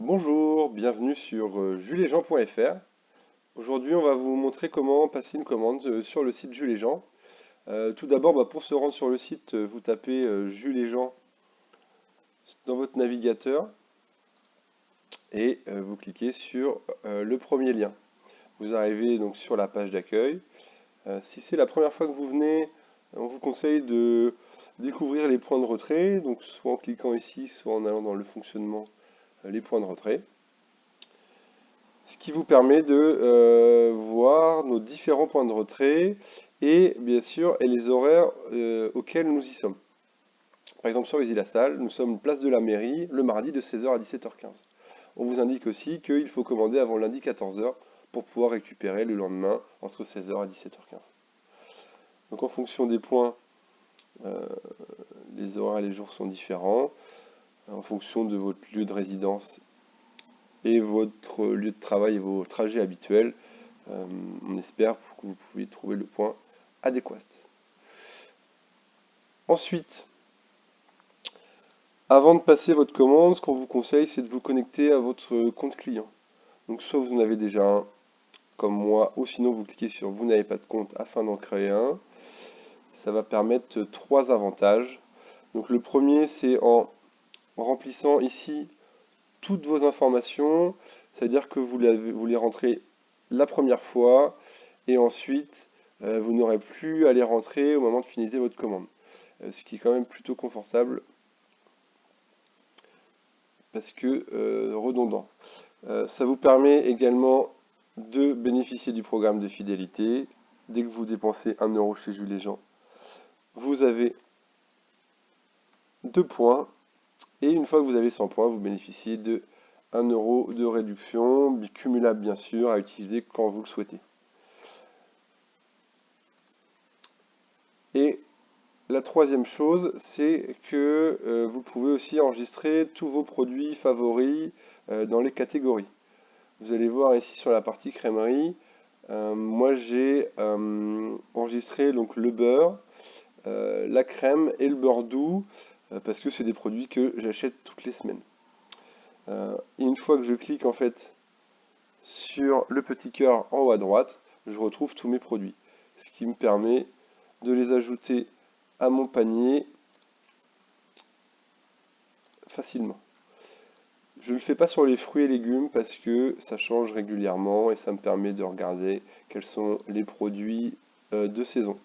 Bonjour, bienvenue sur julesjean.fr. Aujourd'hui, on va vous montrer comment passer une commande sur le site Jules et Jean. Tout d'abord, pour se rendre sur le site, vous tapez Jules et Jean dans votre navigateur et vous cliquez sur le premier lien. Vous arrivez donc sur la page d'accueil. Si c'est la première fois que vous venez, on vous conseille de découvrir les points de retrait, donc soit en cliquant ici, soit en allant dans le fonctionnement, les points de retrait. Ce qui vous permet de voir nos différents points de retrait et bien sûr et les horaires auxquels nous y sommes. Par exemple sur les Îles-la-Salle, nous sommes place de la mairie le mardi de 16 h à 17 h 15. On vous indique aussi qu'il faut commander avant lundi 14 h pour pouvoir récupérer le lendemain entre 16 h à 17 h 15. Donc en fonction des points, euh, les horaires et les jours sont différents. En fonction de votre lieu de résidence et votre lieu de travail et vos trajets habituels, on espère que vous pouvez trouver le point adéquat. Ensuite, avant de passer votre commande, ce qu'on vous conseille, c'est de vous connecter à votre compte client. Donc soit vous en avez déjà un, comme moi, ou sinon vous cliquez sur vous n'avez pas de compte afin d'en créer un. Ça va permettre trois avantages. Donc le premier, c'est en remplissant ici toutes vos informations, c'est-à-dire que vous les rentrez la première fois et ensuite vous n'aurez plus à les rentrer au moment de finaliser votre commande. Ce qui est quand même plutôt confortable parce que redondant. Ça vous permet également de bénéficier du programme de fidélité. Dès que vous dépensez 1 euro chez Jules et Jean, vous avez 2 points. Et une fois que vous avez 100 points, vous bénéficiez de 1 euro de réduction, cumulable bien sûr, à utiliser quand vous le souhaitez. Et la troisième chose, c'est que vous pouvez aussi enregistrer tous vos produits favoris dans les catégories. Vous allez voir ici sur la partie crèmerie, moi j'ai enregistré donc le beurre, la crème et le beurre doux parce que c'est des produits que j'achète toutes les semaines. Et une fois que je clique en fait sur le petit cœur en haut à droite, je retrouve tous mes produits, ce qui me permet de les ajouter à mon panier facilement. Je ne le fais pas sur les fruits et légumes parce que ça change régulièrement et ça me permet de regarder quels sont les produits de saison.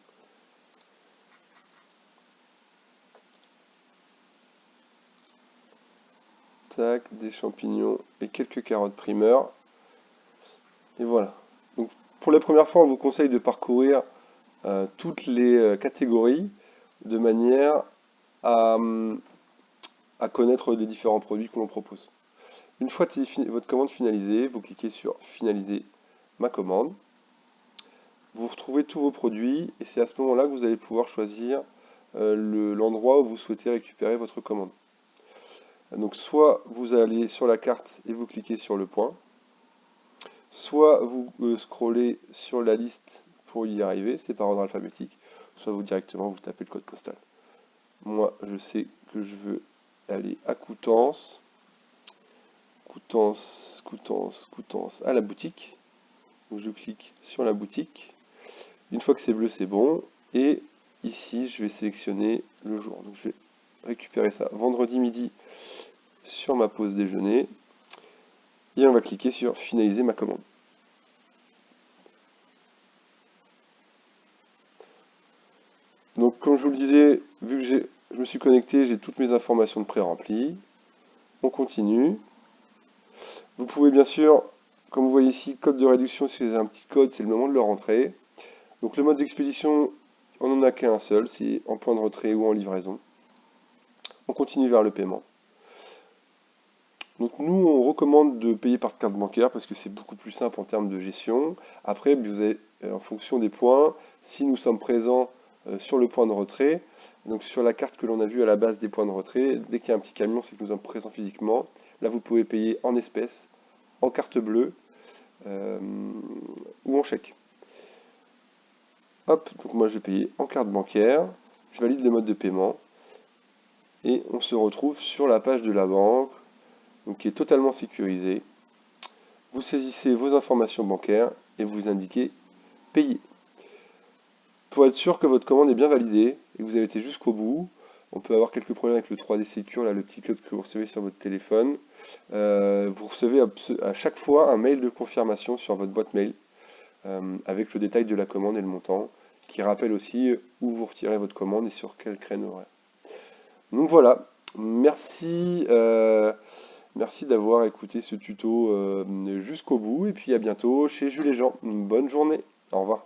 Tac, des champignons et quelques carottes primeurs. Et voilà. Donc, pour la première fois, on vous conseille de parcourir toutes les catégories de manière à, à connaître les différents produits que l'on propose. Une fois votre commande finalisée, vous cliquez sur Finaliser ma commande. Vous retrouvez tous vos produits et c'est à ce moment-là que vous allez pouvoir choisir l'endroit où vous souhaitez récupérer votre commande. Donc soit vous allez sur la carte et vous cliquez sur le point, soit vous scrollez sur la liste pour y arriver, c'est par ordre alphabétique, soit vous directement vous tapez le code postal. Moi je sais que je veux aller à Coutances, Coutances à la boutique. Donc je clique sur la boutique. Une fois que c'est bleu, c'est bon. Et ici, je vais sélectionner le jour. Donc je vais récupérer ça vendredi midi sur ma pause déjeuner. Et on va cliquer sur finaliser ma commande. Donc comme je vous le disais, vu que je me suis connecté, j'ai toutes mes informations de pré-remplies. On continue. Vous pouvez bien sûr, comme vous voyez ici, code de réduction, si vous avez un petit code, c'est le moment de le rentrer. Donc le mode d'expédition, on n'en a qu'un seul, c'est en point de retrait ou en livraison. On continue vers le paiement. Donc nous, on recommande de payer par carte bancaire parce que c'est beaucoup plus simple en termes de gestion. Après, vous avez, en fonction des points, si nous sommes présents sur le point de retrait, donc sur la carte que l'on a vue à la base des points de retrait, dès qu'il y a un petit camion, c'est que nous sommes présents physiquement. Là, vous pouvez payer en espèces, en carte bleue euh, ou en chèque. Hop, donc moi je vais payer en carte bancaire, je valide le mode de paiement et on se retrouve sur la page de la banque donc qui est totalement sécurisé. Vous saisissez vos informations bancaires et vous indiquez payer. Pour être sûr que votre commande est bien validée et que vous avez été jusqu'au bout, on peut avoir quelques problèmes avec le 3D Secure, là, le petit code que vous recevez sur votre téléphone. Vous recevez à chaque fois un mail de confirmation sur votre boîte mail avec le détail de la commande et le montant, qui rappelle aussi où vous retirez votre commande et sur quel créneau horaire. Donc voilà, merci, merci d'avoir écouté ce tuto jusqu'au bout et puis à bientôt chez Jules et Jean. Une bonne journée, au revoir.